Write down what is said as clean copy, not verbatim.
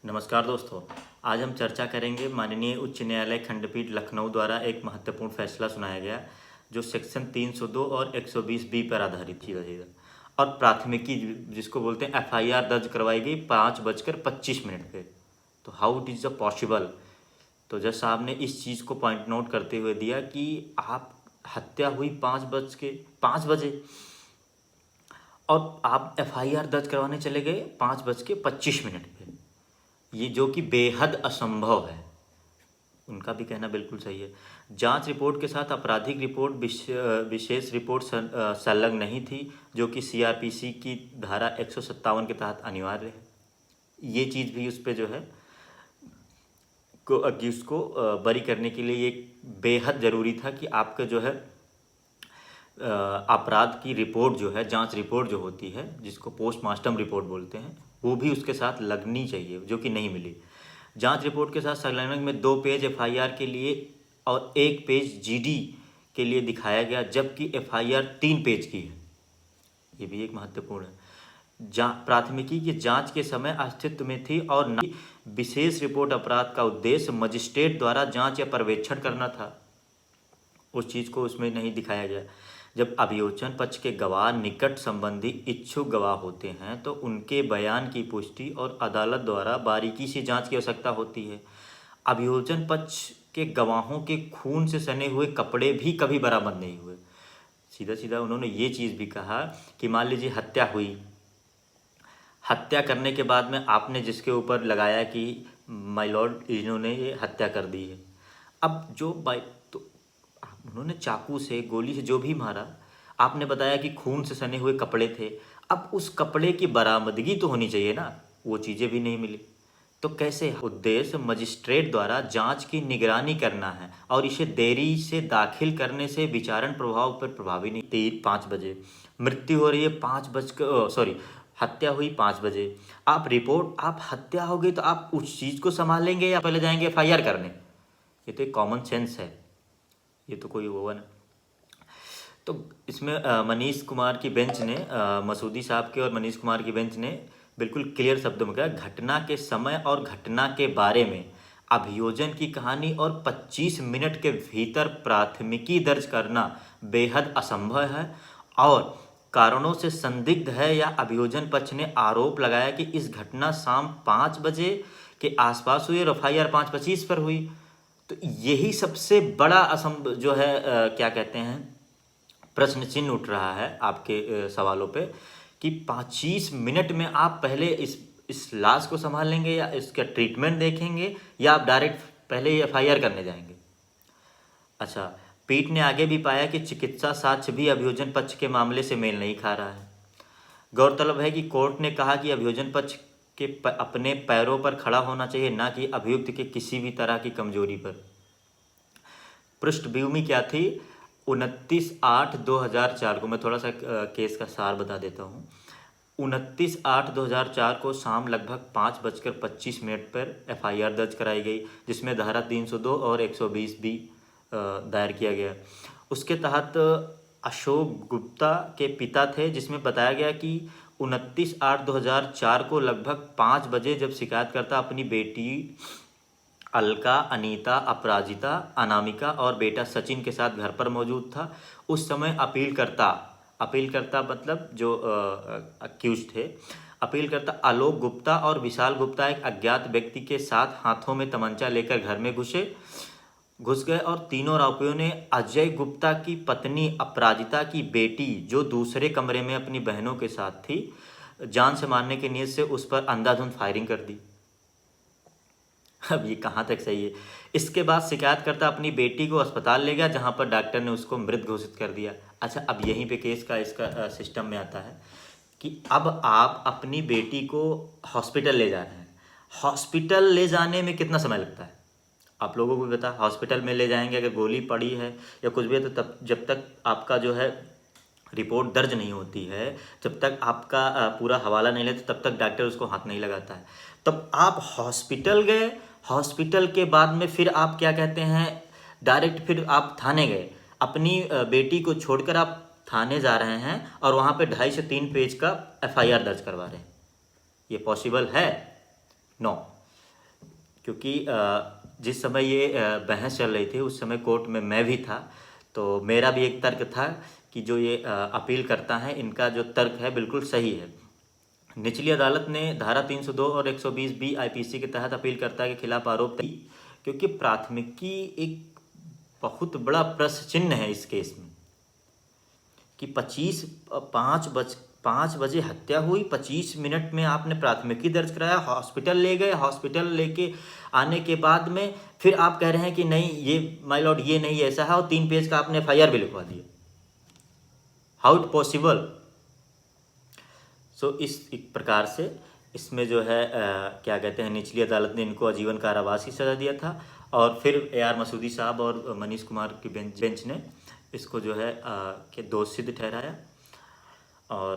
नमस्कार दोस्तों। आज हम चर्चा करेंगे माननीय उच्च न्यायालय खंडपीठ लखनऊ द्वारा एक महत्वपूर्ण फैसला सुनाया गया जो सेक्शन 302 और 120 बी पर आधारित थी और प्राथमिकी जिसको बोलते हैं एफआईआर दर्ज करवाई गई 5:25 पे। तो हाउ इट इज़ पॉसिबल। तो जज साहब ने इस चीज़ को पॉइंट नोट करते हुए दिया कि आप हत्या हुई 5 बजे और आप एफआईआर दर्ज करवाने चले गए 5:25 पे, ये जो कि बेहद असंभव है। उनका भी कहना बिल्कुल सही है। जांच रिपोर्ट के साथ आपराधिक रिपोर्ट विशेष रिपोर्ट संलग्न नहीं थी, जो कि सीआरपीसी की धारा 157 के तहत अनिवार्य है। ये चीज़ भी उस पर जो है को अक्यूज को बरी करने के लिए ये बेहद ज़रूरी था कि आपका जो है अपराध की रिपोर्ट जो है, जांच रिपोर्ट जो होती है जिसको पोस्टमार्टम रिपोर्ट बोलते हैं, वो भी उसके साथ लगनी चाहिए, जो कि नहीं मिली। जांच रिपोर्ट के साथ संलग्न में 2 पेज एफआईआर के लिए और 1 पेज जीडी के लिए दिखाया गया, जबकि एफआईआर 3 पेज की है। ये भी एक महत्वपूर्ण है। प्राथमिकी की जांच के समय अस्तित्व में थी और न विशेष रिपोर्ट अपराध का उद्देश्य मजिस्ट्रेट द्वारा जांच या पर्यवेक्षण करना था। उस चीज़ को उसमें नहीं दिखाया गया। जब अभियोजन पक्ष के गवाह निकट संबंधी इच्छुक गवाह होते हैं तो उनके बयान की पुष्टि और अदालत द्वारा बारीकी से जांच की आवश्यकता होती है। अभियोजन पक्ष के गवाहों के खून से सने हुए कपड़े भी कभी बरामद नहीं हुए। सीधा सीधा उन्होंने ये चीज़ भी कहा कि मान लीजिए हत्या हुई, हत्या करने के बाद में आपने जिसके ऊपर लगाया कि माय लॉर्ड इन्होंने ये हत्या कर दी है, अब जो तो उन्होंने चाकू से गोली से जो भी मारा, आपने बताया कि खून से सने हुए कपड़े थे, अब उस कपड़े की बरामदगी तो होनी चाहिए ना, वो चीज़ें भी नहीं मिली। तो कैसे? उद्देश्य मजिस्ट्रेट द्वारा जांच की निगरानी करना है और इसे देरी से दाखिल करने से विचारण प्रभाव पर प्रभावी नहीं। 5 बजे मृत्यु हो रही है, 5 हत्या हुई 5 बजे, आप रिपोर्ट, आप हत्या हो गई तो आप उस चीज़ को संभालेंगे या पहले जाएंगे एफआईआर करने? ये तो एक कॉमन सेंस है, ये तो कोई होगा ना। तो इसमें मनीष कुमार की बेंच ने, मसूदी साहब के और मनीष कुमार की बेंच ने बिल्कुल क्लियर शब्दों में कहा, घटना के समय और घटना के बारे में अभियोजन की कहानी और 25 मिनट के भीतर प्राथमिकी दर्ज करना बेहद असंभव है और कारणों से संदिग्ध है। या अभियोजन पक्ष ने आरोप लगाया कि इस घटना शाम 5 बजे के आसपास हुई और एफआईआर 5:25 पर हुई। तो यही सबसे बड़ा असंभव जो है क्या कहते हैं, प्रश्न चिन्ह उठ रहा है आपके सवालों पे कि 25 मिनट में आप पहले इस लाश को संभाल लेंगे या इसका ट्रीटमेंट देखेंगे या आप डायरेक्ट पहले एफआईआर करने जाएंगे। अच्छा, पीठ ने आगे भी पाया कि चिकित्सा साक्ष्य भी अभियोजन पक्ष के मामले से मेल नहीं खा रहा है। गौरतलब है कि कोर्ट ने कहा कि अभियोजन पक्ष के अपने पैरों पर खड़ा होना चाहिए, ना कि अभियुक्त के किसी भी तरह की कमजोरी पर। पृष्ठभूमि क्या थी? 29/8/2004 को, मैं थोड़ा सा केस का सार बता देता हूँ। 29/8/2004 को शाम लगभग 5:25 पर एफआईआर दर्ज कराई गई, जिसमें धारा 302 और 120 भी दायर किया गया। उसके तहत अशोक गुप्ता के पिता थे, जिसमें बताया गया कि 29/8/2004 को लगभग 5 बजे जब शिकायतकर्ता अपनी बेटी अलका, अनीता, अपराजिता, अनामिका और बेटा सचिन के साथ घर पर मौजूद था, उस समय अपीलकर्ता मतलब जो अक्यूज थे, अपीलकर्ता आलोक गुप्ता और विशाल गुप्ता एक अज्ञात व्यक्ति के साथ हाथों में तमंचा लेकर घर में घुस गए और तीनों आरोपियों ने अजय गुप्ता की पत्नी अपराजिता की बेटी, जो दूसरे कमरे में अपनी बहनों के साथ थी, जान से मारने की नीयत से उस पर अंधाधुंध फायरिंग कर दी। अब ये कहाँ तक सही है? इसके बाद शिकायतकर्ता अपनी बेटी को अस्पताल ले गया, जहाँ पर डॉक्टर ने उसको मृत घोषित कर दिया। अच्छा, अब यहीं पे केस का इसका सिस्टम में आता है कि अब आप अपनी बेटी को हॉस्पिटल ले जा रहे हैं। हॉस्पिटल ले जाने में कितना समय लगता है? आप लोगों को भी पता है, हॉस्पिटल में ले जाएंगे, अगर गोली पड़ी है या कुछ भी है, तो तब जब तक आपका जो है रिपोर्ट दर्ज नहीं होती है, जब तक आपका पूरा हवाला नहीं लेते, तब तक डॉक्टर उसको हाथ नहीं लगाता है। तब आप हॉस्पिटल गए, हॉस्पिटल के बाद में फिर आप क्या कहते हैं, डायरेक्ट फिर आप थाने गए, अपनी बेटी को छोड़कर आप थाने जा रहे हैं और वहाँ पे 2.5 से 3 पेज का एफआईआर दर्ज करवा रहे हैं। ये पॉसिबल है? नो। क्योंकि जिस समय ये बहस चल रही थी उस समय कोर्ट में मैं भी था, तो मेरा भी एक तर्क था कि जो ये अपील करता है इनका जो तर्क है बिल्कुल सही है। निचली अदालत ने धारा 302 और 120 बी आईपीसी के तहत अपील करता के खिलाफ आरोप क्योंकि प्राथमिकी एक बहुत बड़ा प्रश्न चिन्ह है इस केस में कि 5 बजे हत्या हुई, 25 मिनट में आपने प्राथमिकी दर्ज कराया, हॉस्पिटल ले गए, हॉस्पिटल लेके आने के बाद में फिर आप कह रहे हैं कि नहीं ये माय लॉर्ड ये नहीं ऐसा है, और 3 पेज का आपने एफआईआर भी लिखवा दिया। How it possible. सो इस एक प्रकार से इसमें जो है क्या कहते हैं, निचली अदालत ने इनको आजीवन कारावास की सज़ा दिया था, और फिर AR मसूदी साहब और मनीष कुमार की बेंच ने इसको जो है कि दोषी ठहराया। और